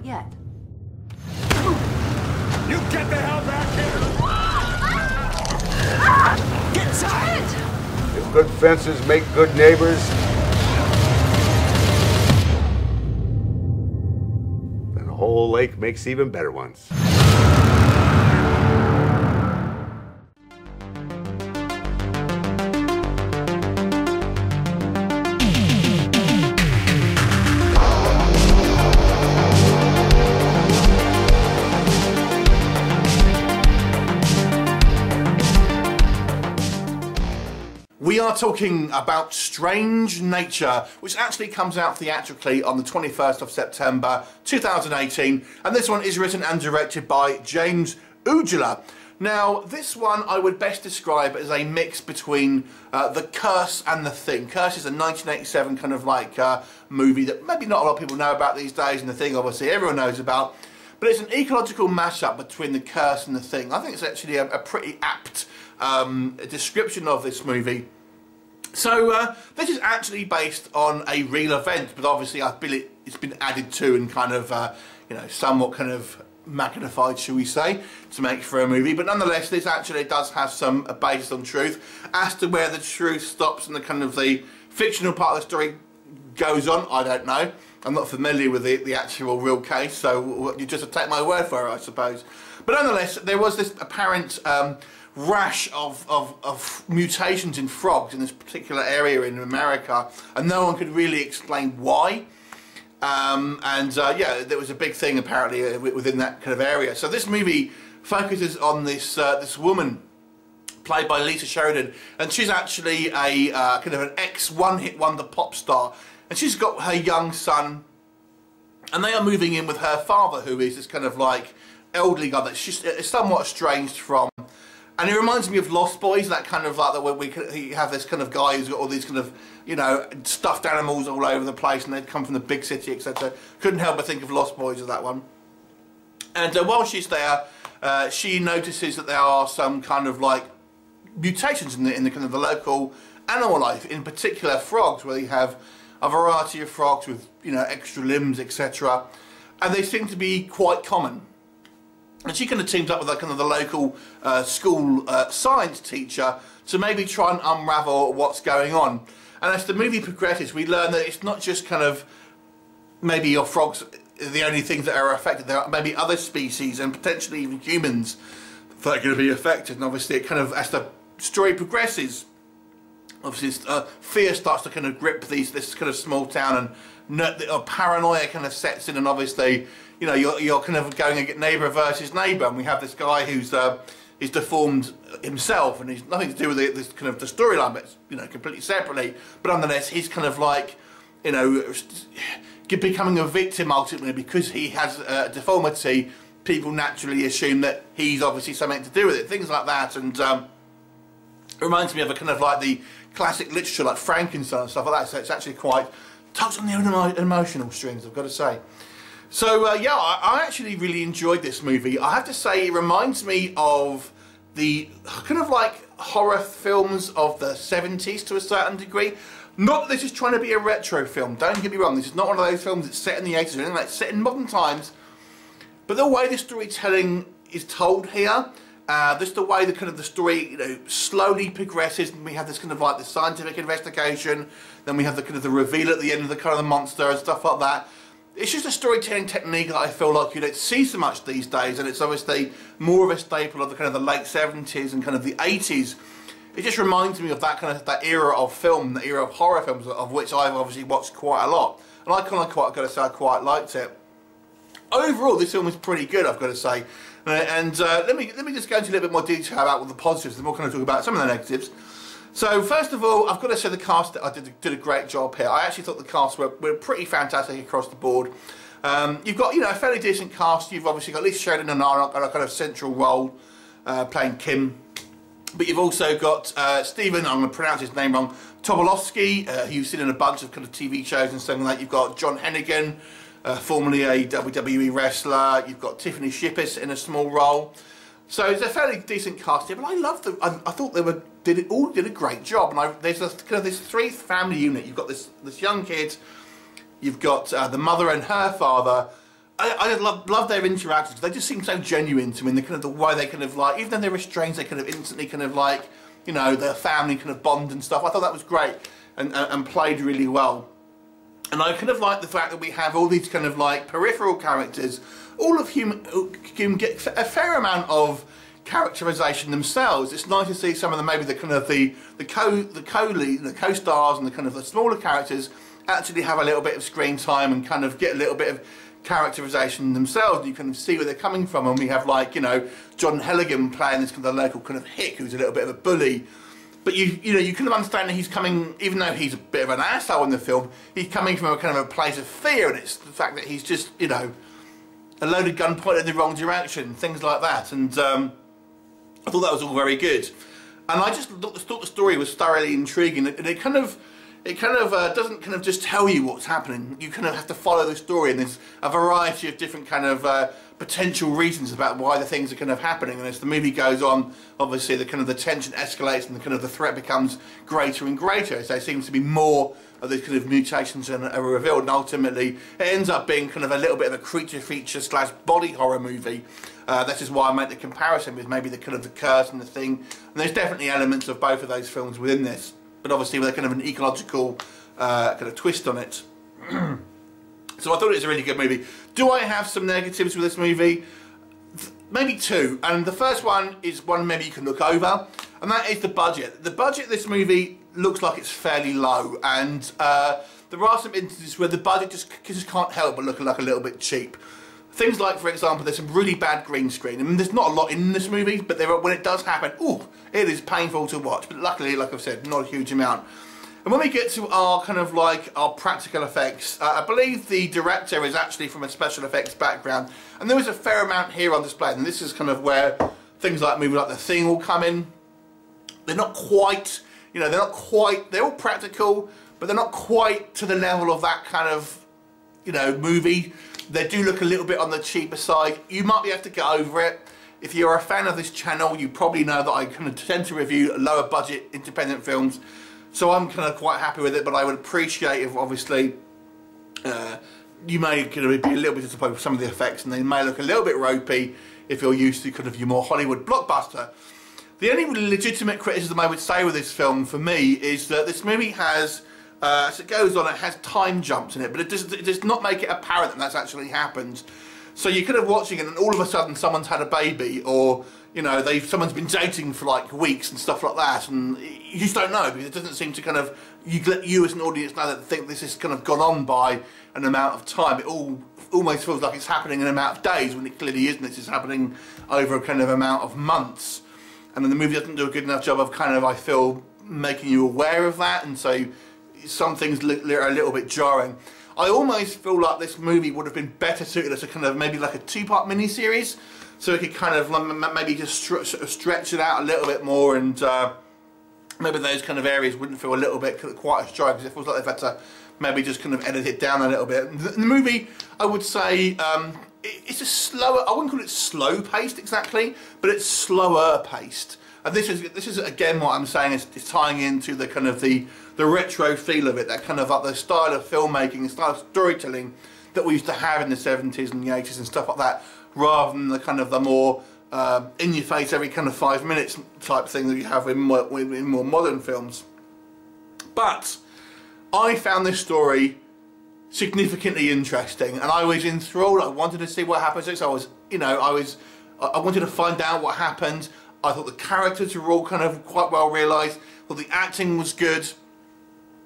point yet. You get the hell back here! Get inside! If good fences make good neighbors, then the whole lake makes even better ones. We are talking about Strange Nature, which actually comes out theatrically on the 21st of September 2018, and this one is written and directed by James Ojala. Now, this one I would best describe as a mix between The Curse and The Thing. Curse is a 1987 kind of like movie that maybe not a lot of people know about these days, and The Thing obviously everyone knows about, but it's an ecological mashup between The Curse and The Thing. I think it's actually a pretty apt description of this movie. So this is actually based on a real event, but obviously I feel it's been added to and kind of, you know, somewhat kind of magnified, shall we say, to make for a movie. But nonetheless, this actually does have some basis on truth. As to where the truth stops and the kind of the fictional part of the story goes on, I don't know. I'm not familiar with the actual real case, so you just have to take my word for it, I suppose. But nonetheless, there was this apparent rash of mutations in frogs in this particular area in America, and no one could really explain why. Yeah, there was a big thing apparently within that kind of area. So this movie focuses on this this woman played by Lisa Sheridan, and she's actually a kind of an ex-one-hit wonder pop star, and she's got her young son, and they are moving in with her father, who is this kind of like elderly guy that she's somewhat estranged from. And it reminds me of Lost Boys, that kind of like that where you have this kind of guy who's got all these kind of, you know, stuffed animals all over the place, and they'd come from the big city, etc. Couldn't help but think of Lost Boys as that one. And while she's there, she notices that there are some kind of like mutations in the kind of the local animal life, in particular frogs, where you have a variety of frogs with, you know, extra limbs, etc. And they seem to be quite common. And she kind of teams up with kind of the local school science teacher to maybe try and unravel what's going on. And as the movie progresses, we learn that it's not just kind of maybe your frogs are the only things that are affected. There are maybe other species and potentially even humans that are going to be affected. And obviously, it kind of, as the story progresses, obviously fear starts to kind of grip this kind of small town, and paranoia kind of sets in, and obviously, you know, you're kind of going against neighbour versus neighbour, and we have this guy who's is deformed himself, and he's nothing to do with this kind of the storyline, but, you know, completely separately. But nonetheless, he's kind of like, you know, becoming a victim ultimately because he has a deformity. People naturally assume that he's obviously something to do with it, things like that, and it reminds me of a kind of like the classic literature like Frankenstein and stuff like that. So it's actually quite tugs on the emotional strings, I've got to say. So yeah, I actually really enjoyed this movie. I have to say, it reminds me of the kind of like horror films of the 70s to a certain degree. Not that this is trying to be a retro film, don't get me wrong, this is not one of those films that's set in the 80s or anything like that, it's set in modern times. But the way the storytelling is told here, just the way the kind of the story, you know, slowly progresses, and we have this kind of like the scientific investigation, then we have the kind of the reveal at the end of the kind of the monster and stuff like that. It's just a storytelling technique that I feel like you don't see so much these days, and it's obviously more of a staple of the kind of the late 70s and kind of the 80s. It just reminds me of that kind of that era of film, the era of horror films, of which I've obviously watched quite a lot, and I kind of got to say I quite liked it. Overall, this film was pretty good, I've got to say. And let me just go into a little bit more detail about what the positives, and we'll kind of talk about some of the negatives. So first of all, I've got to say the cast did a great job here. I actually thought the cast were pretty fantastic across the board. You've got, you know, a fairly decent cast. You've obviously got Lisa Sheridan and Anna on a kind of central role, playing Kim. But you've also got Stephen, I'm going to pronounce his name wrong, Tobolowsky, who you've seen in a bunch of kind of TV shows and stuff like that. You've got John Hennigan, formerly a WWE wrestler. You've got Tiffany Shepis in a small role. So it's a fairly decent cast here, but I love them. I thought they all did a great job. And there's kind of this three family unit. You've got this young kid, you've got the mother and her father, I love their interactions. They just seem so genuine to me. The kind of the way they kind of like, even though they're estranged, they kind of instantly kind of like, you know, their family kind of bond and stuff. I thought that was great and played really well. And I kind of like the fact that we have all these kind of like peripheral characters, all of whom get a fair amount of characterization themselves. It's nice to see some of them, maybe the kind of the co-stars and the kind of the smaller characters actually have a little bit of screen time and kind of get a little bit of characterization themselves, and you kind of see where they're coming from. And we have, like, you know, John Hennigan playing this kind of local kind of hick who's a little bit of a bully, but you know, you kind of understand that he's coming, even though he's a bit of an asshole in the film, he's coming from a kind of a place of fear, and it's the fact that he's just, you know, a loaded gun pointed in the wrong direction, things like that. And I thought that was all very good, and I just thought the story was thoroughly intriguing, and it kind of doesn't kind of just tell you what's happening. You kind of have to follow the story, and there's a variety of different kind of potential reasons about why the things are kind of happening. And as the movie goes on, obviously the kind of the tension escalates, and the kind of the threat becomes greater and greater as there seems to be more of these kind of mutations are revealed, and ultimately it ends up being kind of a little bit of a creature feature / body horror movie. That is why I make the comparison with maybe the kind of the Curse and the Thing. And there's definitely elements of both of those films within this, but obviously with a kind of an ecological kind of twist on it. So I thought it was a really good movie. Do I have some negatives with this movie? Maybe two, and the first one is one maybe you can look over, and that is the budget. The budget of this movie looks like it's fairly low, and there are some instances where the budget just can't help but look like a little bit cheap. Things like, for example, there's some really bad green screen. I mean, there's not a lot in this movie, but when it does happen, ooh, it is painful to watch. But luckily, like I've said, not a huge amount. And when we get to our kind of like our practical effects, I believe the director is actually from a special effects background, and there is a fair amount here on display. And this is kind of where things like movie like The Thing will come in. They're not quite, you know, they're all practical, but they're not quite to the level of that kind of, you know, movie. They do look a little bit on the cheaper side. You might be able to get over it. If you're a fan of this channel, you probably know that I kind of tend to review lower budget independent films, so I'm kind of quite happy with it. But I would appreciate if, obviously, you may kind of be a little bit disappointed with some of the effects, and they may look a little bit ropey if you're used to kind of your more Hollywood blockbuster. The only legitimate criticism I would say with this film, for me, is that this movie has, as it goes on, it has time jumps in it, but it does not make it apparent that that's actually happened. So you're kind of watching it, and all of a sudden someone's had a baby, or, you know, someone's been dating for like weeks and stuff like that, and you just don't know, because it doesn't seem to kind of, you as an audience know that think this has kind of gone on by an amount of time. It almost feels like it's happening in an amount of days, when it clearly isn't. It's happening over a kind of amount of months. And then the movie doesn't do a good enough job of kind of, I feel, making you aware of that, and so some things are a little bit jarring. I almost feel like this movie would have been better suited as a kind of maybe like a two-part mini-series, so it could kind of maybe just stretch it out a little bit more, and maybe those kind of areas wouldn't feel a little bit quite as dry, because it feels like they've had to maybe just kind of edit it down a little bit. The movie, I would say, it's a slower, I wouldn't call it slow-paced exactly, but it's slower-paced. And this is again what I'm saying is tying into the kind of the retro feel of it, that kind of like the style of filmmaking, the style of storytelling that we used to have in the 70s and the 80s and stuff like that, rather than the kind of the more in-your-face every kind of 5 minutes type thing that you have in more modern films. But I found this story significantly interesting, and I was enthralled. I wanted to see what happens next. I wanted to find out what happened. I thought the characters were all kind of quite well realised. I thought the acting was good.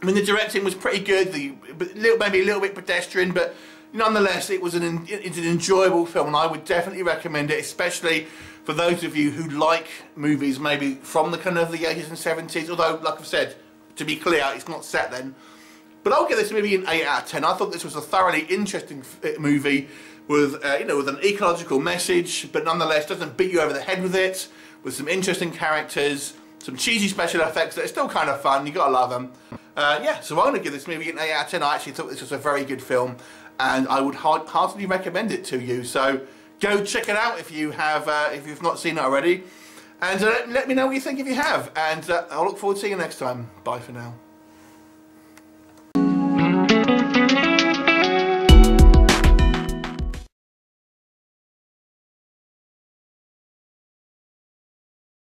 I mean, the directing was pretty good. Maybe a little bit pedestrian, but nonetheless, it's an enjoyable film, and I would definitely recommend it, especially for those of you who like movies maybe from the kind of the 80s and 70s. Although, like I've said, to be clear, it's not set then. But I'll give this movie an 8 out of 10. I thought this was a thoroughly interesting movie with, with an ecological message, but nonetheless doesn't beat you over the head with it, with some interesting characters, some cheesy special effects that are still kind of fun. You gotta love them. Yeah, so I'm gonna give this movie an 8 out of 10. I actually thought this was a very good film, and I would heartily recommend it to you. So go check it out if you have, if you've not seen it already, and let me know what you think if you have. And I'll look forward to seeing you next time. Bye for now.